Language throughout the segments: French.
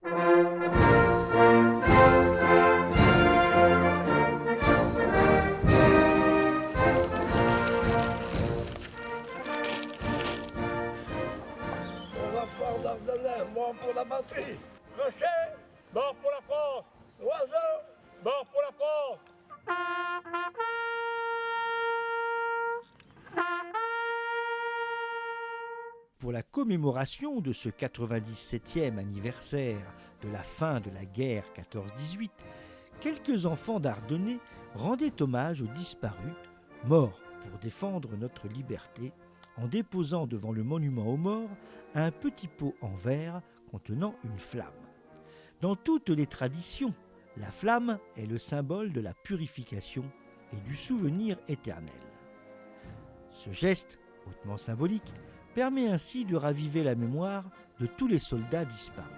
Enfants d'Ardennais, mort pour la patrie. Crochet, Mort pour la France! oiseau, Mort pour la France! Pour la commémoration de ce 97e anniversaire de la fin de la guerre 14-18, quelques enfants d'Ardennais rendaient hommage aux disparus, morts pour défendre notre liberté, en déposant devant le monument aux morts un petit pot en verre contenant une flamme. Dans toutes les traditions, la flamme est le symbole de la purification et du souvenir éternel. Ce geste, hautement symbolique, permet ainsi de raviver la mémoire de tous les soldats disparus.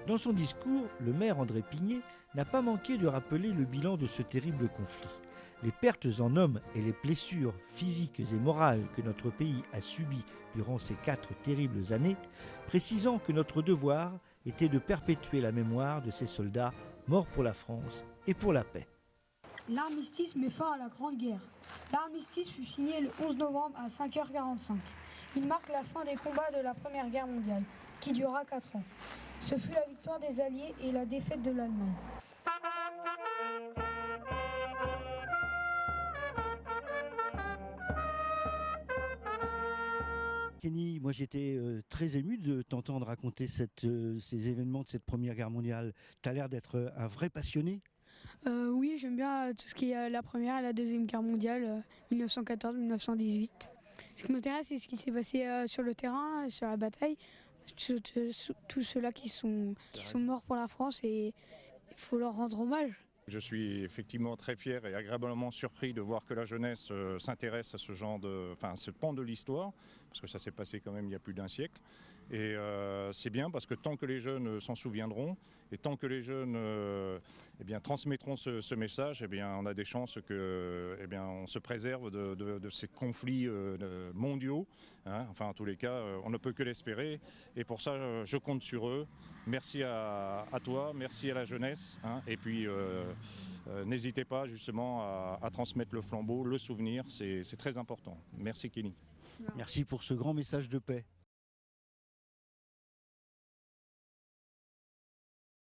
Dans son discours, le maire André Pigné n'a pas manqué de rappeler le bilan de ce terrible conflit, les pertes en hommes et les blessures physiques et morales que notre pays a subies durant ces 4 terribles années, précisant que notre devoir était de perpétuer la mémoire de ces soldats morts pour la France et pour la paix. L'armistice met fin à la Grande Guerre. L'armistice fut signé le 11 novembre à 5h45. Il marque la fin des combats de la Première Guerre mondiale, qui dura 4 ans. Ce fut la victoire des Alliés et la défaite de l'Allemagne. Kenny, moi j'étais très ému de t'entendre raconter ces événements de cette Première Guerre mondiale. Tu as l'air d'être un vrai passionné. Oui, j'aime bien tout ce qui est la Première et la Deuxième Guerre mondiale, 1914-1918. Ce qui m'intéresse, c'est ce qui s'est passé sur le terrain, sur la bataille. Tous ceux-là qui sont morts pour la France et il faut leur rendre hommage. Je suis effectivement très fier et agréablement surpris de voir que la jeunesse s'intéresse à ce pan de l'histoire, parce que ça s'est passé quand même il y a plus d'un siècle. Et c'est bien parce que tant que les jeunes s'en souviendront et tant que les jeunes transmettront ce message, on a des chances que on se préserve de ces conflits mondiaux. Enfin, en tous les cas, on ne peut que l'espérer. Et pour ça, je compte sur eux. Merci à toi, merci à la jeunesse. Et puis, n'hésitez pas justement à transmettre le flambeau, le souvenir. C'est très important. Merci Kenny. Merci pour ce grand message de paix.